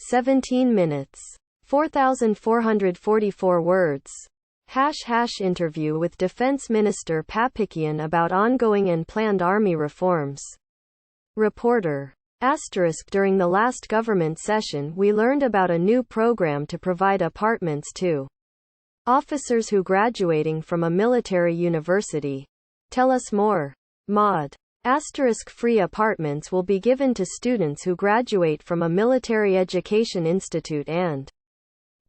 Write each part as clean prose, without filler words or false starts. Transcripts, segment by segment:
17 minutes. 4,444 words. # interview with Defense Minister Papikian about ongoing and planned army reforms. Reporter. * During the last government session we learned about a new program to provide apartments to officers who graduating from a military university. Tell us more. Mod. * Free apartments will be given to students who graduate from a military education institute and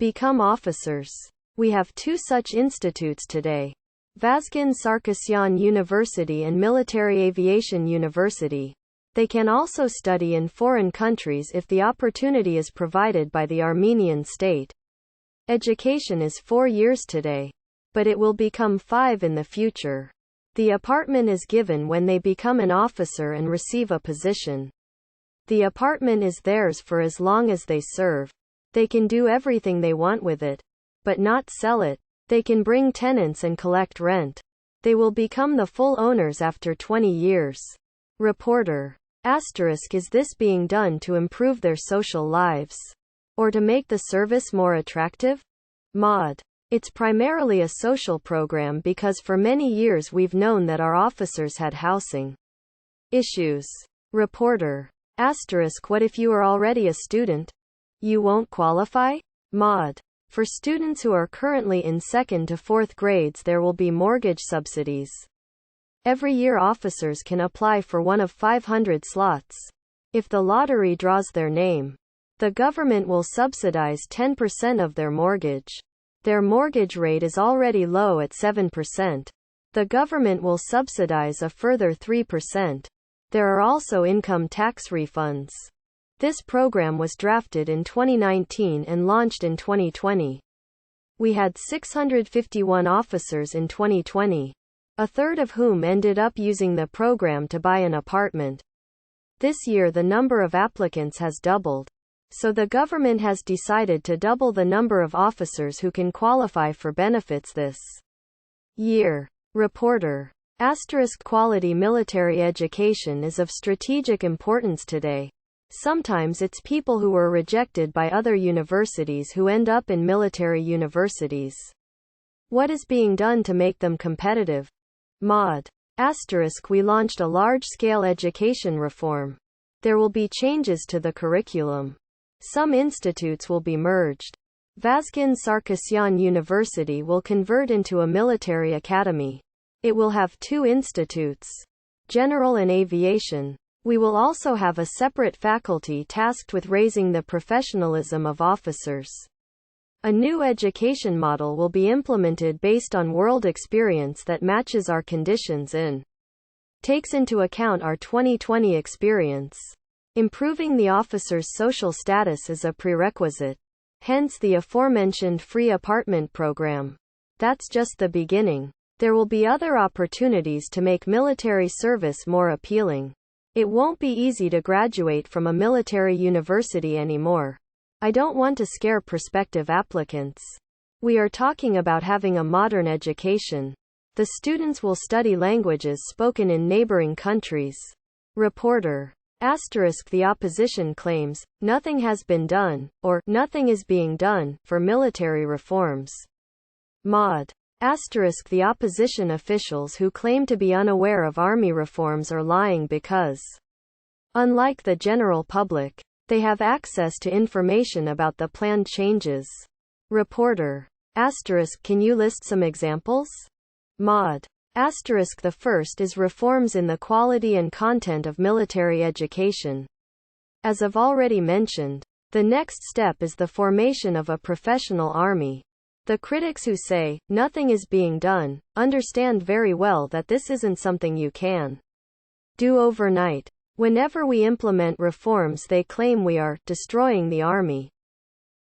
become officers. We have two such institutes today. Vazgen Sarkisyan University and Military Aviation University. They can also study in foreign countries if the opportunity is provided by the Armenian state. Education is 4 years today, but it will become 5 in the future. The apartment is given when they become an officer and receive a position. The apartment is theirs for as long as they serve. They can do everything they want with it, but not sell it. They can bring tenants and collect rent. They will become the full owners after 20 years. Reporter. * Is this being done to improve their social lives? Or to make the service more attractive? Mod. It's primarily a social program because for many years we've known that our officers had housing issues. Reporter. * What if you are already a student? You won't qualify? Mod. For students who are currently in 2nd to 4th grades there will be mortgage subsidies. Every year officers can apply for one of 500 slots. If the lottery draws their name, the government will subsidize 10% of their mortgage. Their mortgage rate is already low at 7%. The government will subsidize a further 3%. There are also income tax refunds. This program was drafted in 2019 and launched in 2020. We had 651 officers in 2020. A third of whom ended up using the program to buy an apartment. This year the number of applicants has doubled. So the government has decided to double the number of officers who can qualify for benefits this year. Reporter. * Quality military education is of strategic importance today. Sometimes it's people who were rejected by other universities who end up in military universities. What is being done to make them competitive? Mod. * We launched a large-scale education reform. There will be changes to the curriculum. Some institutes will be merged. Vazgen Sarkisyan University will convert into a military academy. It will have 2 institutes, general and aviation. We will also have a separate faculty tasked with raising the professionalism of officers. A new education model will be implemented based on world experience that matches our conditions and takes into account our 2020 experience. Improving the officer's social status is a prerequisite. Hence the aforementioned free apartment program. That's just the beginning. There will be other opportunities to make military service more appealing. It won't be easy to graduate from a military university anymore. I don't want to scare prospective applicants. We are talking about having a modern education. The students will study languages spoken in neighboring countries. Reporter. * The opposition claims, nothing has been done, or nothing is being done, for military reforms. Mod. * The opposition officials who claim to be unaware of army reforms are lying because, unlike the general public, they have access to information about the planned changes. Reporter. * Can you list some examples? Mod. * The first is reforms in the quality and content of military education. As I've already mentioned, the next step is the formation of a professional army. The critics who say, nothing is being done, understand very well that this isn't something you can do overnight. Whenever we implement reforms they claim we are destroying the army.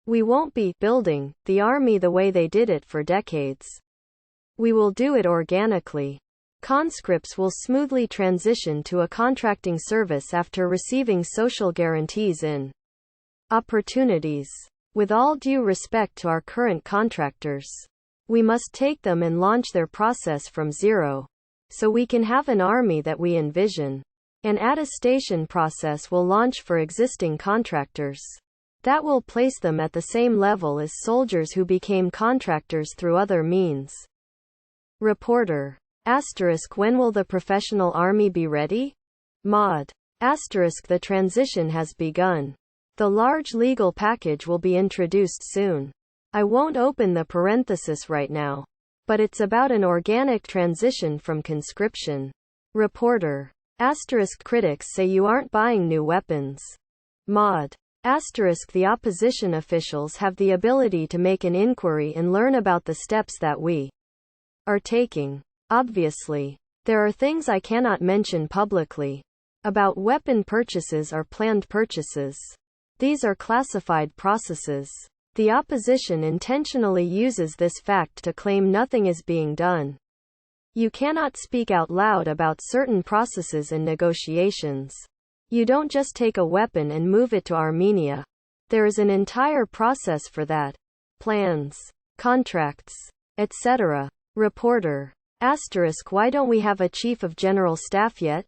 We won't be building the army the way they did it for decades. We will do it organically. Conscripts will smoothly transition to a contracting service after receiving social guarantees and opportunities. With all due respect to our current contractors, we must take them and launch their process from zero, so we can have an army that we envision. An attestation process will launch for existing contractors. That will place them at the same level as soldiers who became contractors through other means. Reporter. When will the professional army be ready? Mod. The transition has begun. The large legal package will be introduced soon. I won't open the parenthesis right now. But it's about an organic transition from conscription. Reporter. Critics say you aren't buying new weapons. Mod. The opposition officials have the ability to make an inquiry and learn about the steps that we are taking. Obviously, there are things I cannot mention publicly about weapon purchases or planned purchases. These are classified processes. The opposition intentionally uses this fact to claim nothing is being done. You cannot speak out loud about certain processes and negotiations. You don't just take a weapon and move it to Armenia. There is an entire process for that. Plans, contracts, etc. Reporter. Why don't we have a chief of general staff yet?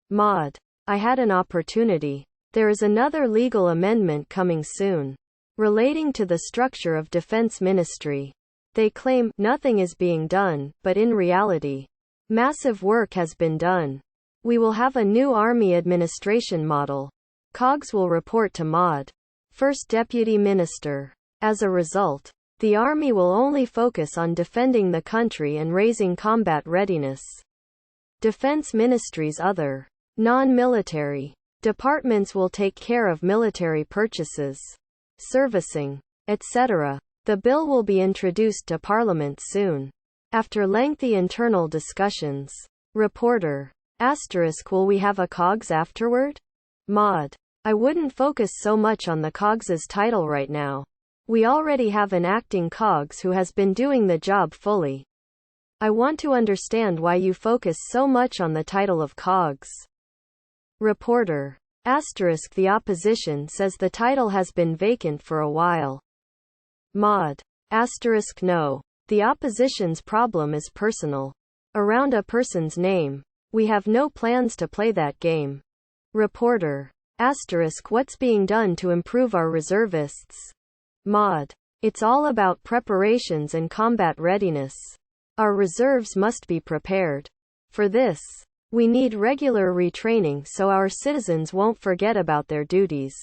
Mod. I had an opportunity. There is another legal amendment coming soon, relating to the structure of defense ministry. They claim nothing is being done, but in reality, massive work has been done. We will have a new army administration model. COGS will report to Mod. First Deputy Minister. As a result, the army will only focus on defending the country and raising combat readiness. Defense Ministry's other non-military departments will take care of military purchases, servicing, etc. The bill will be introduced to Parliament soon, after lengthy internal discussions. Reporter. Will we have a COGS afterward? Mod. I wouldn't focus so much on the COGS's title right now. We already have an acting COGS who has been doing the job fully. I want to understand why you focus so much on the title of COGS. Reporter. The opposition says the title has been vacant for a while. Mod. No. The opposition's problem is personal. Around a person's name. We have no plans to play that game. Reporter. What's being done to improve our reservists? Mod. It's all about preparations and combat readiness. Our reserves must be prepared. For this, we need regular retraining so our citizens won't forget about their duties.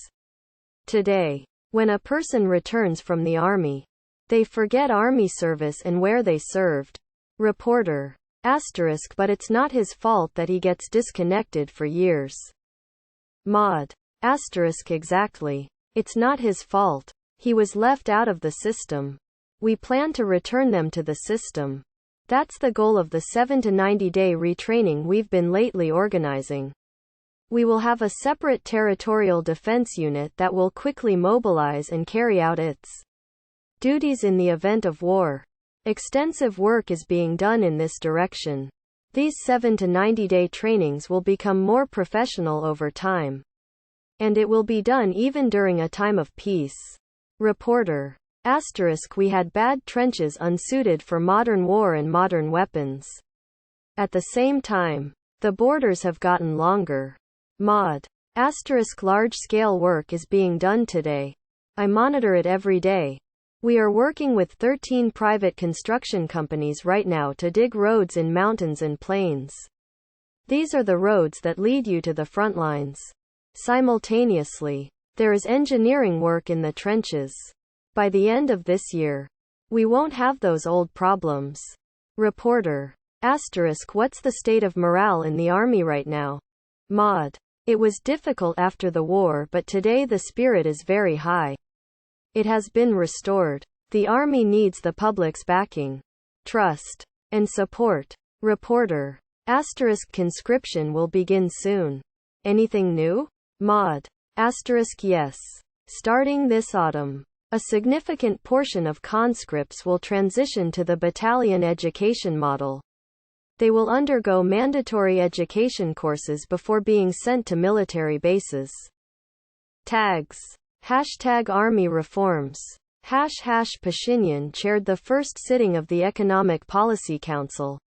Today, when a person returns from the army, they forget army service and where they served. Reporter. But it's not his fault that he gets disconnected for years. Mod. Exactly. It's not his fault. He was left out of the system. We plan to return them to the system. That's the goal of the 7 to 90-day retraining we've been lately organizing. We will have a separate territorial defense unit that will quickly mobilize and carry out its duties in the event of war. Extensive work is being done in this direction. These 7 to 90-day trainings will become more professional over time. And it will be done even during a time of peace. Reporter. We had bad trenches unsuited for modern war and modern weapons. At the same time, the borders have gotten longer. Mod. Large-scale work is being done today. I monitor it every day. We are working with 13 private construction companies right now to dig roads in mountains and plains. These are the roads that lead you to the front lines. Simultaneously, there is engineering work in the trenches. By the end of this year, we won't have those old problems. Reporter. What's the state of morale in the army right now? Mod. It was difficult after the war, but today the spirit is very high. It has been restored. The army needs the public's backing, trust, and support. Reporter. Conscription will begin soon. Anything new? Mod. Yes. Starting this autumn, a significant portion of conscripts will transition to the battalion education model. They will undergo mandatory education courses before being sent to military bases. Tags. #Army reforms. Pashinyan chaired the first sitting of the Economic Policy Council,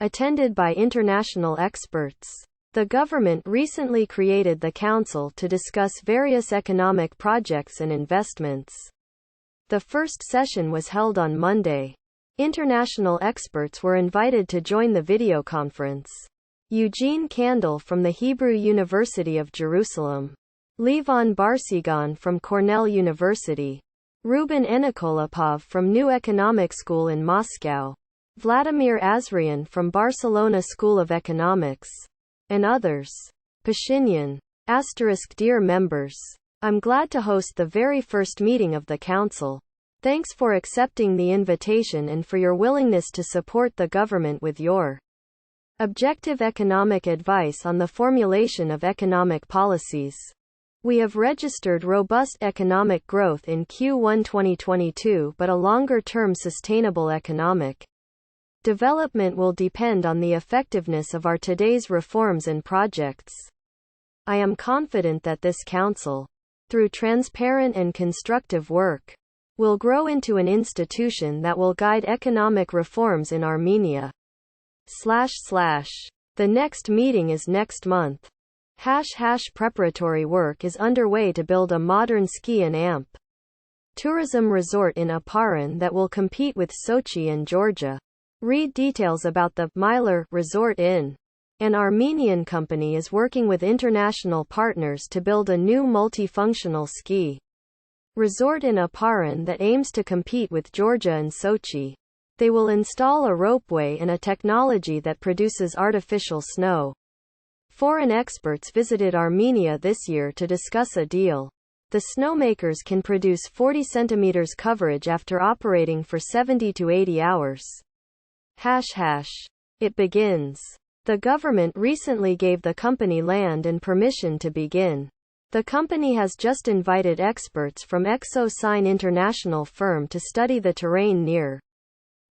attended by international experts. The government recently created the council to discuss various economic projects and investments. The first session was held on Monday. International experts were invited to join the video conference. Eugene Kandel from the Hebrew University of Jerusalem, Levon Barsigan from Cornell University, Ruben Enikolapov from New Economic School in Moscow, Vladimir Azrian from Barcelona School of Economics, and others. Pashinyan. Dear members, I'm glad to host the very first meeting of the Council. Thanks for accepting the invitation and for your willingness to support the government with your objective economic advice on the formulation of economic policies. We have registered robust economic growth in Q1 2022, but a longer-term sustainable economic development will depend on the effectiveness of our today's reforms and projects. I am confident that this Council, through transparent and constructive work, will grow into an institution that will guide economic reforms in Armenia. The next meeting is next month. Preparatory work is underway to build a modern ski and amp tourism resort in Aparan that will compete with Sochi and Georgia. Read details about the Myler Resort in. An Armenian company is working with international partners to build a new multifunctional ski resort in Aparan that aims to compete with Georgia and Sochi. They will install a ropeway and a technology that produces artificial snow. Foreign experts visited Armenia this year to discuss a deal. The snowmakers can produce 40 centimeters coverage after operating for 70 to 80 hours. It begins. The government recently gave the company land and permission to begin. The company has just invited experts from ExoSign International firm to study the terrain near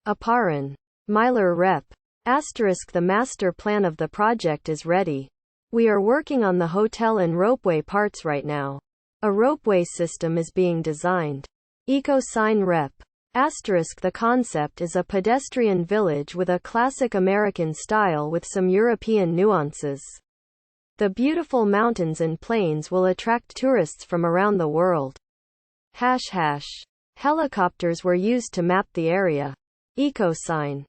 Aparan. Myler Rep. The master plan of the project is ready. We are working on the hotel and ropeway parts right now. A ropeway system is being designed. EcoSign Rep. The concept is a pedestrian village with a classic American style with some European nuances. The beautiful mountains and plains will attract tourists from around the world. Helicopters were used to map the area. EcoSign.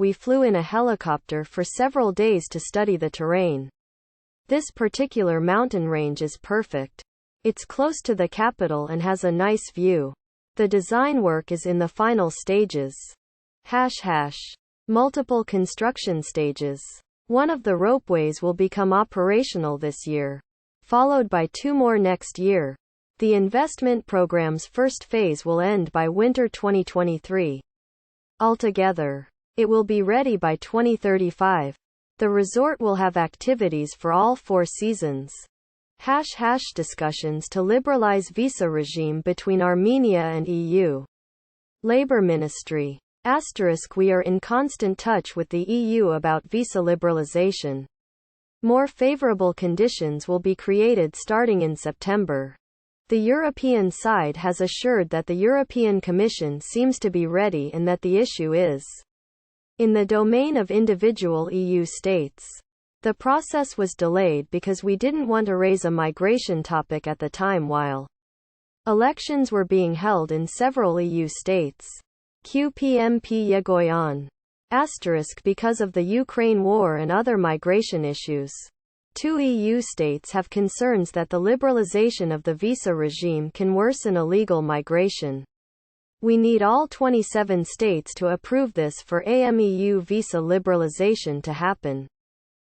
We flew in a helicopter for several days to study the terrain. This particular mountain range is perfect. It's close to the capital and has a nice view. The design work is in the final stages. Multiple construction stages. One of the ropeways will become operational this year, followed by 2 more next year. The investment program's first phase will end by winter 2023. Altogether, it will be ready by 2035. The resort will have activities for all 4 seasons. Discussions to liberalize visa regime between Armenia and EU. Labor Ministry. We are in constant touch with the EU about visa liberalization. More favorable conditions will be created starting in September. The European side has assured that the European Commission seems to be ready and that the issue is in the domain of individual EU states. The process was delayed because we didn't want to raise a migration topic at the time while elections were being held in several EU states. QPMP Yegoyan. Because of the Ukraine war and other migration issues. 2 EU states have concerns that the liberalization of the visa regime can worsen illegal migration. We need all 27 states to approve this for AMEU visa liberalization to happen.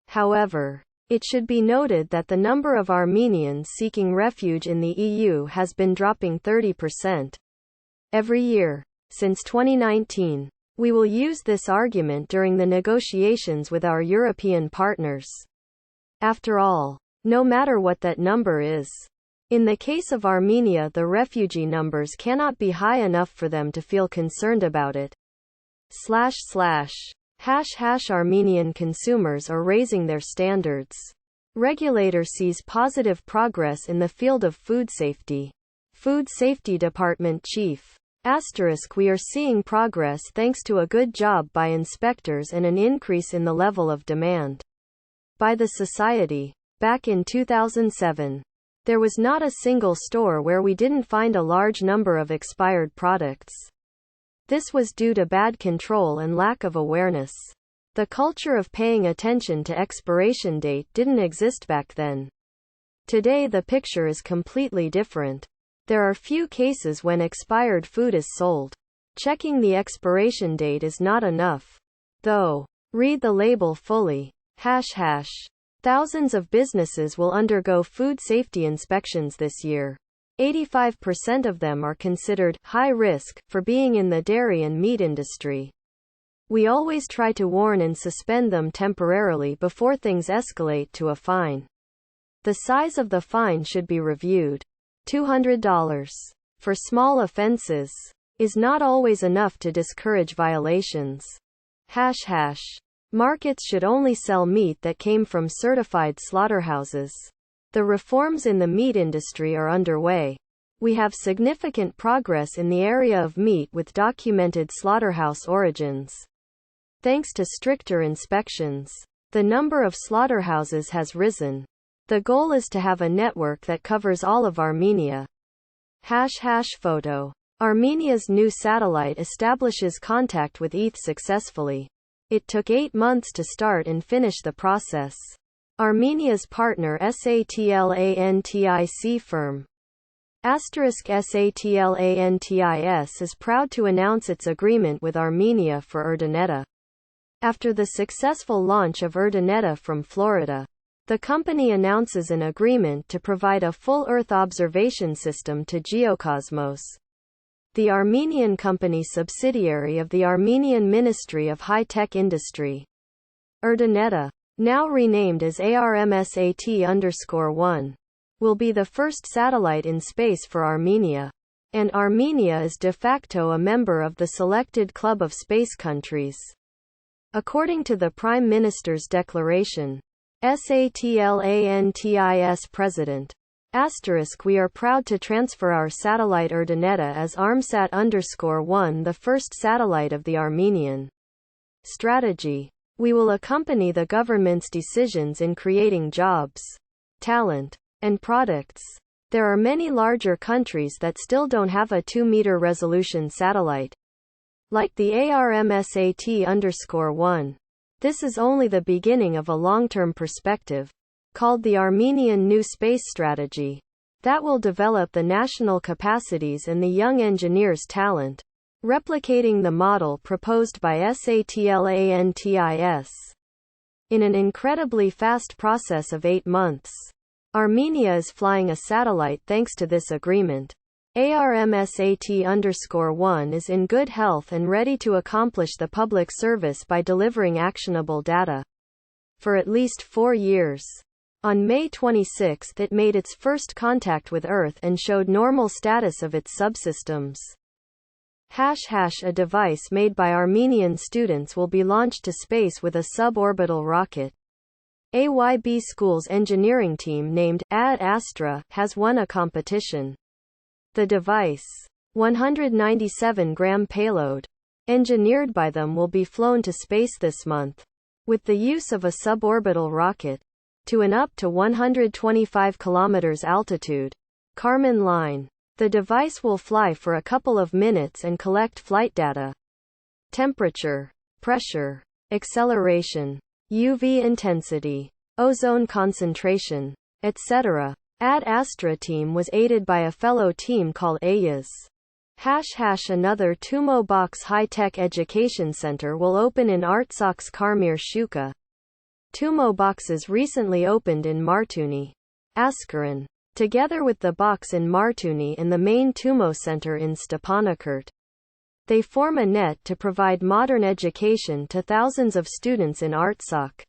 However, it should be noted that the number of Armenians seeking refuge in the EU has been dropping 30% every year since 2019. We will use this argument during the negotiations with our European partners. After all, no matter what that number is, in the case of Armenia, the refugee numbers cannot be high enough for them to feel concerned about it. Armenian consumers are raising their standards. Regulator sees positive progress in the field of food safety. Food Safety Department Chief. We are seeing progress thanks to a good job by inspectors and an increase in the level of demand. by the Society. Back in 2007, there was not a single store where we didn't find a large number of expired products. This was due to bad control and lack of awareness. The culture of paying attention to expiration date didn't exist back then. Today the picture is completely different. There are few cases when expired food is sold. Checking the expiration date is not enough, though. Read the label fully. Thousands of businesses will undergo food safety inspections this year. 85% of them are considered high risk for being in the dairy and meat industry. We always try to warn and suspend them temporarily before things escalate to a fine. The size of the fine should be reviewed. $200 for small offenses is not always enough to discourage violations. Markets should only sell meat that came from certified slaughterhouses. The reforms in the meat industry are underway. We have significant progress in the area of meat with documented slaughterhouse origins. Thanks to stricter inspections, the number of slaughterhouses has risen. The goal is to have a network that covers all of Armenia. Photo. Armenia's new satellite establishes contact with ETH successfully. It took 8 months to start and finish the process. Armenia's partner SATLANTIC firm *SATLANTIS is proud to announce its agreement with Armenia for Urdaneta. After the successful launch of Urdaneta from Florida, the company announces an agreement to provide a full Earth observation system to Geocosmos, the Armenian company subsidiary of the Armenian Ministry of High-Tech Industry. Urdaneta, now renamed as ARMSAT_1, will be the first satellite in space for Armenia, and Armenia is de facto a member of the selected club of space countries. According to the Prime Minister's declaration, SATLANTIS President *, we are proud to transfer our satellite Urdaneta as ARMSAT_1, the first satellite of the Armenian strategy. We will accompany the government's decisions in creating jobs, talent, and products. There are many larger countries that still don't have a 2-meter resolution satellite, like the ARMSAT_1. This is only the beginning of a long-term perspective, called the Armenian New Space Strategy, that will develop the national capacities and the young engineers' talent, replicating the model proposed by SATLANTIS. In an incredibly fast process of 8 months, Armenia is flying a satellite thanks to this agreement. ARMSAT_1 is in good health and ready to accomplish the public service by delivering actionable data for at least 4 years. On May 26 it made its first contact with Earth and showed normal status of its subsystems. A device made by Armenian students will be launched to space with a suborbital rocket. AYB School's engineering team named Ad Astra has won a competition. The device, 197-gram payload, engineered by them, will be flown to space this month, with the use of a suborbital rocket, to an up to 125 kilometers altitude. Kármán line. The device will fly for a couple of minutes and collect flight data. Temperature, pressure, acceleration, UV intensity, ozone concentration, etc. Ad Astra team was aided by a fellow team called AYAS. Another Tumo Box High-Tech Education Center will open in Artsak's Karmir Shuka. Tumo Boxes recently opened in Martuni, Askaran, together with the box in Martuni and the main Tumo Center in Stepanakert. They form a net to provide modern education to thousands of students in Artsakh.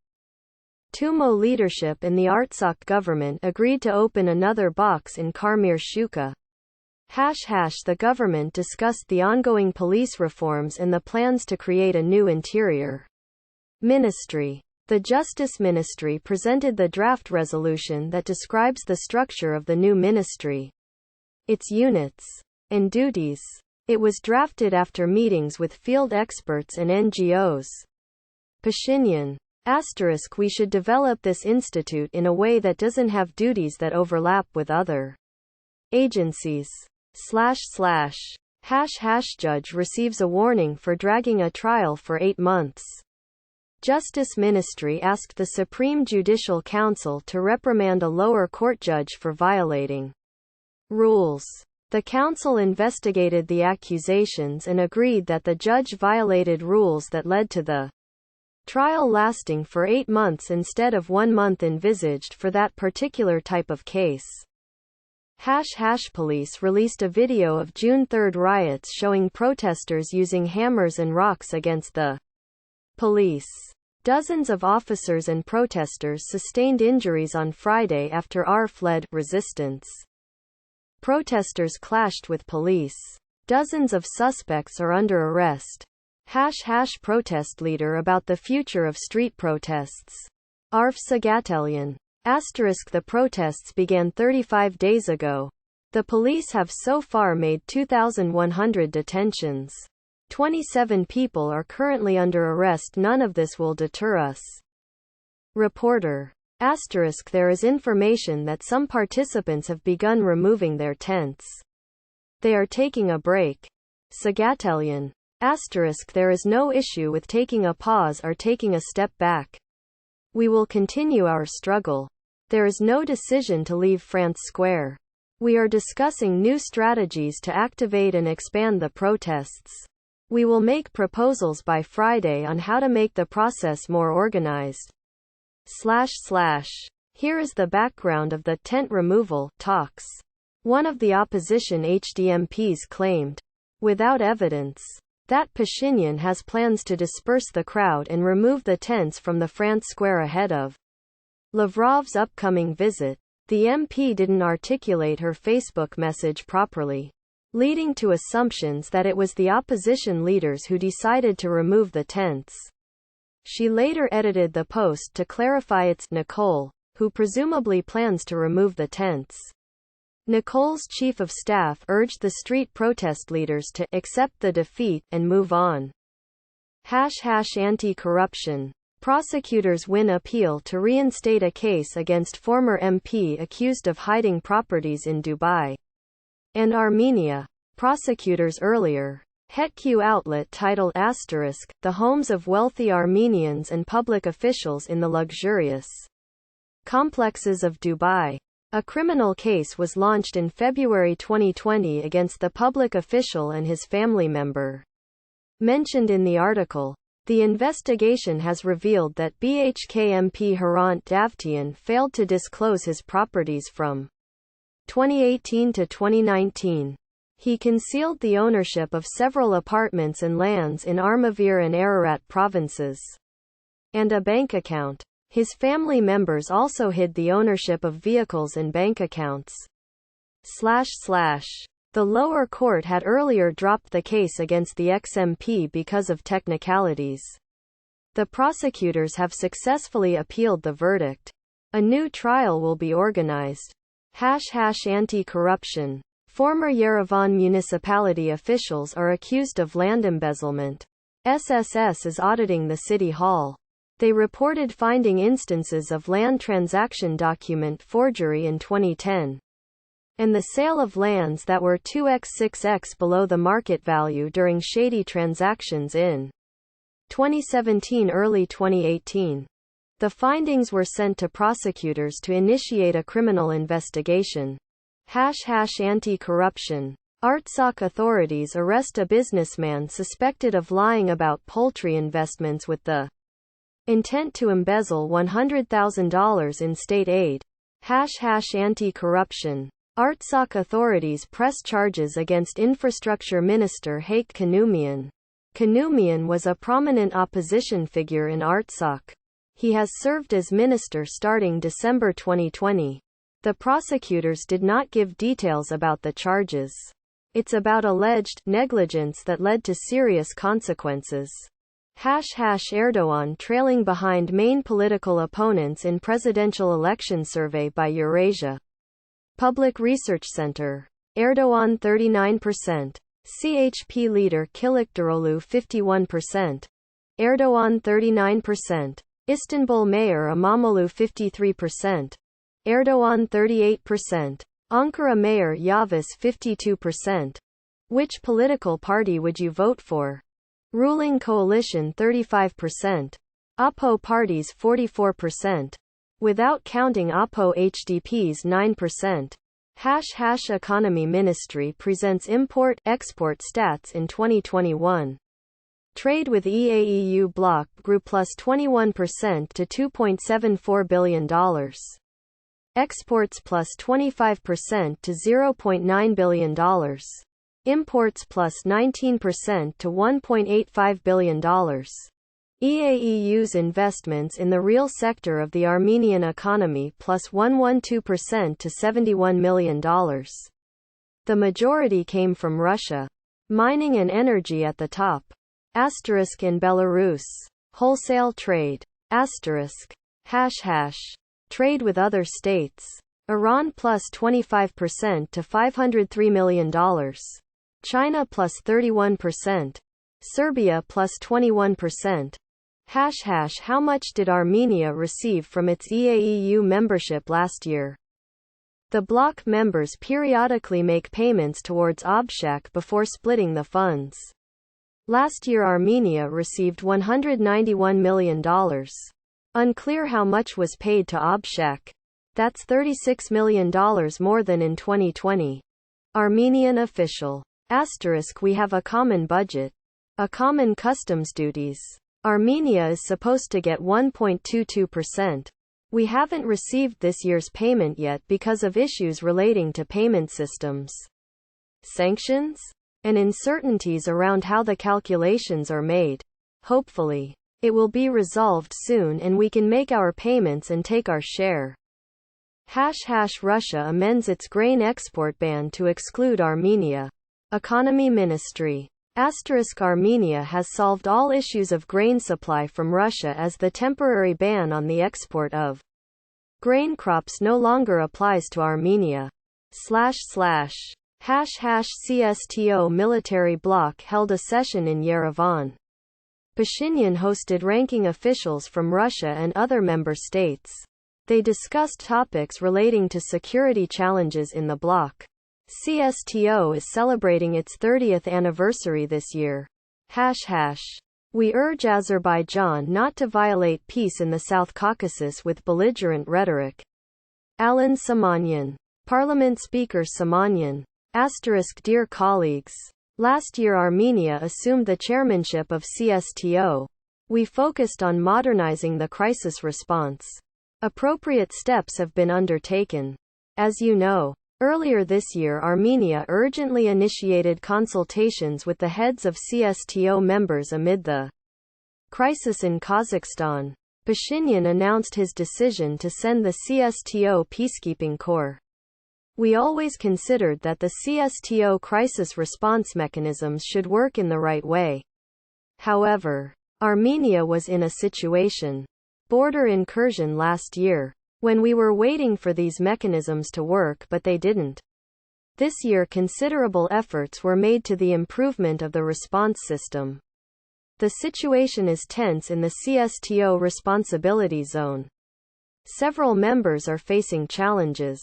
Tumo leadership and the Artsakh government agreed to open another box in Karmir Shuka. The government discussed the ongoing police reforms and the plans to create a new interior ministry. The Justice Ministry presented the draft resolution that describes the structure of the new ministry, its units, and duties. It was drafted after meetings with field experts and NGOs. Pashinyan, We should develop this institute in a way that doesn't have duties that overlap with other agencies. / Judge receives a warning for dragging a trial for 8 months. Justice Ministry asked the Supreme Judicial Council to reprimand a lower court judge for violating rules. The council investigated the accusations and agreed that the judge violated rules that led to the trial lasting for 8 months instead of 1 month envisaged for that particular type of case. Police released a video of June 3 riots showing protesters using hammers and rocks against the police. Dozens of officers and protesters sustained injuries on Friday after fled resistance. Protesters clashed with police. Dozens of suspects are under arrest. Protest leader about the future of street protests. Arf Sagatelian. The protests began 35 days ago. The police have so far made 2,100 detentions. 27 people are currently under arrest. None of this will deter us. Reporter. There is information that some participants have begun removing their tents. They are taking a break. Sagatelian. There is no issue with taking a pause or taking a step back. We will continue our struggle. There is no decision to leave France Square. We are discussing new strategies to activate and expand the protests. We will make proposals by Friday on how to make the process more organized. Here is the background of the tent removal talks. One of the opposition HDMPs claimed, without evidence, that Pashinyan has plans to disperse the crowd and remove the tents from the France Square ahead of Lavrov's upcoming visit. The MP didn't articulate her Facebook message properly, leading to assumptions that it was the opposition leaders who decided to remove the tents. She later edited the post to clarify it's Nicole, who presumably plans to remove the tents. Nicole's chief of staff urged the street protest leaders to accept the defeat and move on. Anti-corruption. Prosecutors win appeal to reinstate a case against former MP accused of hiding properties in Dubai and Armenia. Prosecutors earlier. HETQ outlet titled The Homes of Wealthy Armenians and Public Officials in the Luxurious Complexes of Dubai. A criminal case was launched in February 2020 against the public official and his family member. Mentioned in the article, the investigation has revealed that BHK MP Hrant Davtyan failed to disclose his properties from 2018 to 2019. He concealed the ownership of several apartments and lands in Armavir and Ararat provinces, and a bank account. His family members also hid the ownership of vehicles and bank accounts. The lower court had earlier dropped the case against the ex-MP because of technicalities. The prosecutors have successfully appealed the verdict. A new trial will be organized. Anti-corruption. Former Yerevan municipality officials are accused of land embezzlement. SSS is auditing the city hall. They reported finding instances of land transaction document forgery in 2010. And the sale of lands that were 2x-6x below the market value during shady transactions in 2017–early 2018. The findings were sent to prosecutors to initiate a criminal investigation. Anti-corruption. Artsakh authorities arrest a businessman suspected of lying about poultry investments with the intent to embezzle $100,000 in state aid. Anti-corruption. Artsakh authorities press charges against Infrastructure Minister Haik Kanoumian. Kanoumian was a prominent opposition figure in Artsakh. He has served as minister starting December 2020. The prosecutors did not give details about the charges. It's about alleged negligence that led to serious consequences. Erdogan trailing behind main political opponents in presidential election survey by Eurasia Public Research Center. Erdogan 39%. CHP leader Kılıçdaroğlu 51%. Erdogan 39%. Istanbul Mayor Imamoglu 53%. Erdogan 38%. Ankara Mayor Yavuz 52%. Which political party would you vote for? Ruling coalition 35%. Oppo parties 44%. Without counting Oppo HDPs 9%. Economy Ministry presents import-export stats in 2021. Trade with EAEU bloc grew plus 21% to $2.74 billion. Exports plus 25% to $0.9 billion. Imports plus 19% to $1.85 billion. EAEU's investments in the real sector of the Armenian economy plus 112% to $71 million. The majority came from Russia. Mining and energy at the top. Asterisk in Belarus. Wholesale trade. Asterisk. Trade with other states. Iran plus 25% to $503 million. China plus 31%. Serbia plus 21%. How much did Armenia receive from its EAEU membership last year? The bloc members periodically make payments towards Obshak before splitting the funds. Last year Armenia received $191 million. Unclear how much was paid to Obshak. That's $36 million more than in 2020. Armenian official. Asterisk we have a common budget. A common customs duties. Armenia is supposed to get 1.22%. We haven't received this year's payment yet because of issues relating to payment systems. Sanctions? And uncertainties around how the calculations are made. Hopefully, it will be resolved soon and we can make our payments and take our share. Russia amends its grain export ban to exclude Armenia. Economy Ministry. Asterisk Armenia has solved all issues of grain supply from Russia as the temporary ban on the export of grain crops no longer applies to Armenia. CSTO military bloc held a session in Yerevan. Pashinyan hosted ranking officials from Russia and other member states. They discussed topics relating to security challenges in the bloc. CSTO is celebrating its 30th anniversary this year. We urge Azerbaijan not to violate peace in the South Caucasus with belligerent rhetoric. Alan Samanyan. Parliament Speaker Samanyan. Asterisk Dear colleagues. Last year Armenia assumed the chairmanship of CSTO. We focused on modernizing the crisis response. Appropriate steps have been undertaken. As you know, earlier this year Armenia urgently initiated consultations with the heads of CSTO members amid the crisis in Kazakhstan. Pashinyan announced his decision to send the CSTO peacekeeping corps. We always considered that the CSTO crisis response mechanisms should work in the right way. However, Armenia was in a situation border incursion last year, when we were waiting for these mechanisms to work but they didn't. This year considerable efforts were made to the improvement of the response system. The situation is tense in the CSTO responsibility zone. Several members are facing challenges.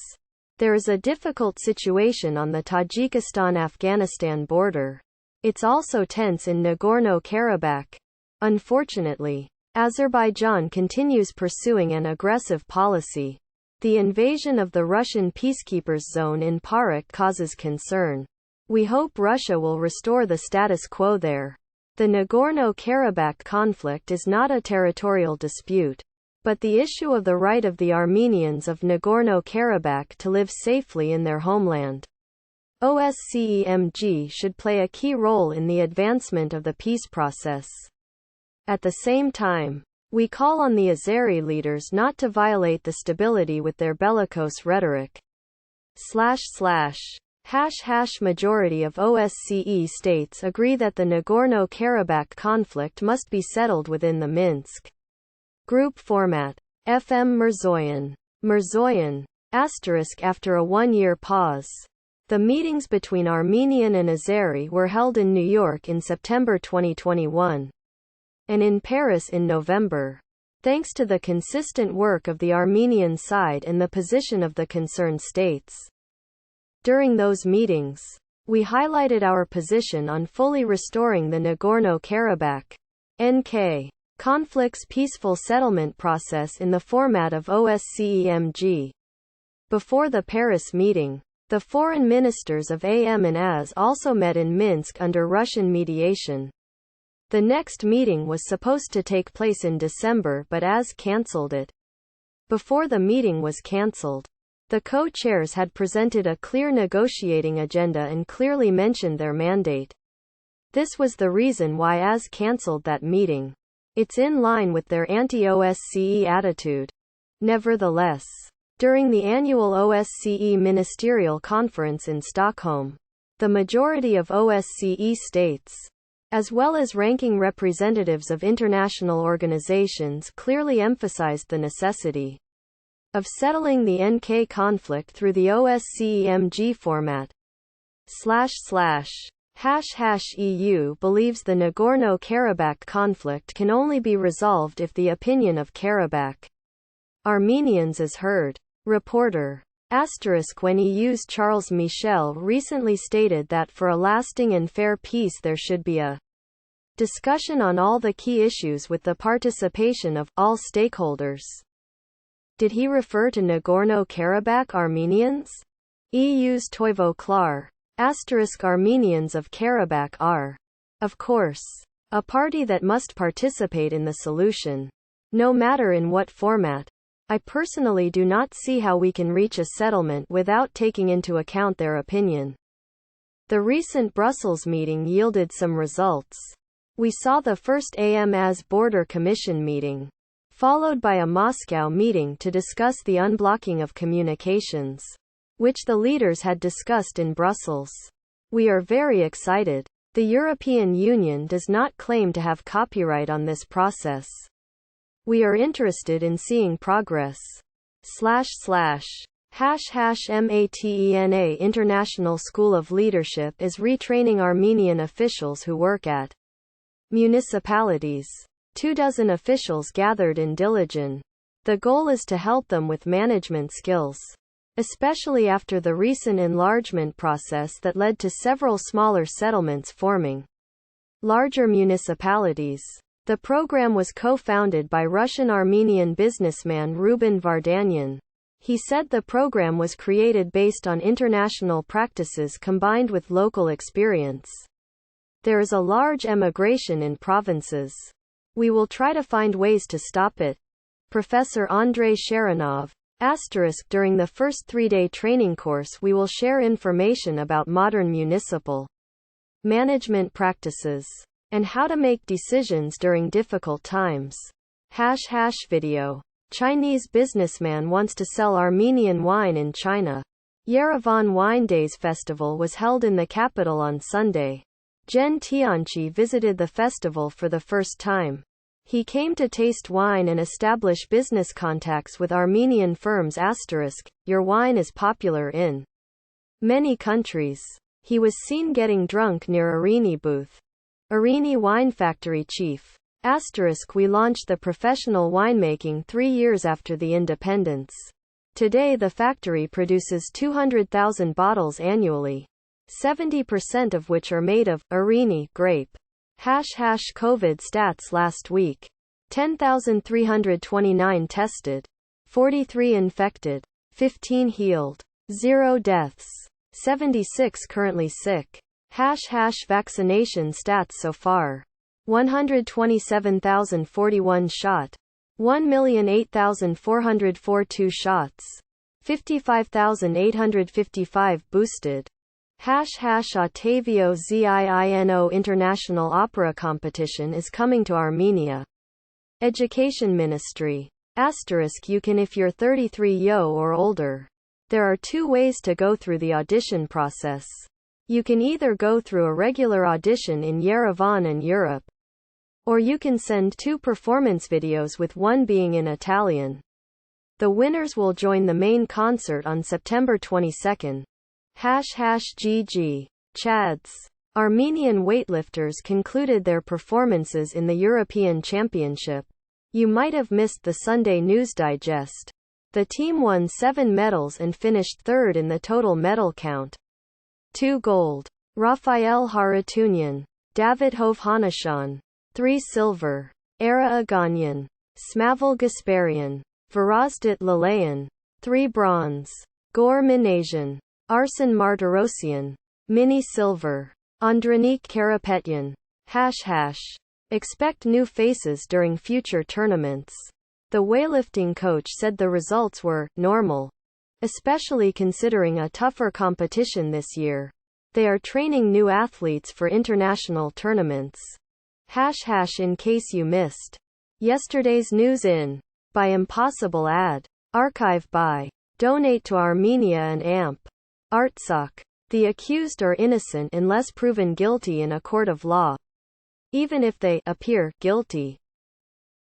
There is a difficult situation on the Tajikistan-Afghanistan border. It's also tense in Nagorno-Karabakh. Unfortunately, Azerbaijan continues pursuing an aggressive policy. The invasion of the Russian peacekeepers zone in Parak causes concern. We hope Russia will restore the status quo there. The Nagorno-Karabakh conflict is not a territorial dispute, but the issue of the right of the Armenians of Nagorno-Karabakh to live safely in their homeland. OSCE should play a key role in the advancement of the peace process. At the same time, we call on the Azeri leaders not to violate the stability with their bellicose rhetoric. Majority of OSCE states agree that the Nagorno-Karabakh conflict must be settled within the Minsk Group format. FM Mirzoyan. Asterisk after a one-year pause. The meetings between Armenian and Azeri were held in New York in September 2021. And in Paris in November. thanks to the consistent work of the Armenian side and the position of the concerned states. During those meetings, we highlighted our position on fully restoring the Nagorno-Karabakh (NK) conflict's peaceful settlement process in the format of OSCE-MG. Before the Paris meeting, the foreign ministers of AM and AS also met in Minsk under Russian mediation. The next meeting was supposed to take place in December, but AS cancelled it. Before the meeting was cancelled, the co-chairs had presented a clear negotiating agenda and clearly mentioned their mandate. This was the reason why AS cancelled that meeting. It's in line with their anti-OSCE attitude. Nevertheless, during the annual OSCE Ministerial Conference in Stockholm, the majority of OSCE states, as well as ranking representatives of international organizations, clearly emphasized the necessity of settling the NK conflict through the OSCE-MG format. //EU believes the Nagorno-Karabakh conflict can only be resolved if the opinion of Karabakh Armenians is heard. Reporter. When EU's Charles Michel recently stated that for a lasting and fair peace there should be a discussion on all the key issues with the participation of all stakeholders. Did he refer to Nagorno-Karabakh Armenians? EU's Toivo Klar. Armenians of Karabakh are, of course, a party that must participate in the solution, no matter in what format. I personally do not see how we can reach a settlement without taking into account their opinion. The recent Brussels meeting yielded some results. We saw the first AM-AS Border Commission meeting, followed by a Moscow meeting to discuss the unblocking of communications, which the leaders had discussed in Brussels. We are very excited. The European Union does not claim to have copyright on this process. We are interested in seeing progress. //MATENA International School of Leadership is retraining Armenian officials who work at municipalities. 24 officials gathered in Diligen. The goal is to help them with management skills, especially after the recent enlargement process that led to several smaller settlements forming larger municipalities. The program was co-founded by Russian-Armenian businessman Ruben Vardanyan. He said the program was created based on international practices combined with local experience. There is a large emigration in provinces. We will try to find ways to stop it. Professor Andrei Sharonov. During the first 3-day training course we will share information about modern municipal management practices and how to make decisions during difficult times. Video. Chinese businessman wants to sell Armenian wine in China. Yerevan Wine Days Festival was held in the capital on Sunday. Zhen Tianqi visited the festival for the first time. He came to taste wine and establish business contacts with Armenian firms. Your wine is popular in many countries. He was seen getting drunk near Arini booth. Arini Wine Factory Chief. We launched the professional winemaking 3 years after the independence. Today the factory produces 200,000 bottles annually, 70% of which are made of Arini grape. COVID stats last week. 10,329 tested. 43 infected. 15 healed. 0 deaths. 76 currently sick. Vaccination stats so far. 127,041 shot. 1,008,442 shots. 55,855 boosted. Otavio Ziino International Opera Competition is coming to Armenia. Education Ministry. You can if you're 33 yo or older. There are 2 ways to go through the audition process. You can either go through a regular audition in Yerevan and Europe, or you can send 2 performance videos with one being in Italian. The winners will join the main concert on September 22. GG. Chads. Armenian weightlifters concluded their performances in the European Championship. You might have missed the Sunday News Digest. The team won 7 medals and finished third in the total medal count. 2 gold. Rafael Harutyunyan, David Hovhannisyan. 3 silver. Ara Aganyan, Smavel Gasparian, Varazdit Lalayan. 3 bronze. Gor Minasian, Arsen Martirosyan. Mini silver. Andranik Karapetyan. #. Expect new faces during future tournaments. The weightlifting coach said the results were normal, especially considering a tougher competition this year. They are training new athletes for international tournaments. #. In case you missed yesterday's news in by Impossible Ad. Archive by Donate to Armenia and AMP. Artsakh. The accused are innocent unless proven guilty in a court of law. Even if they appear guilty,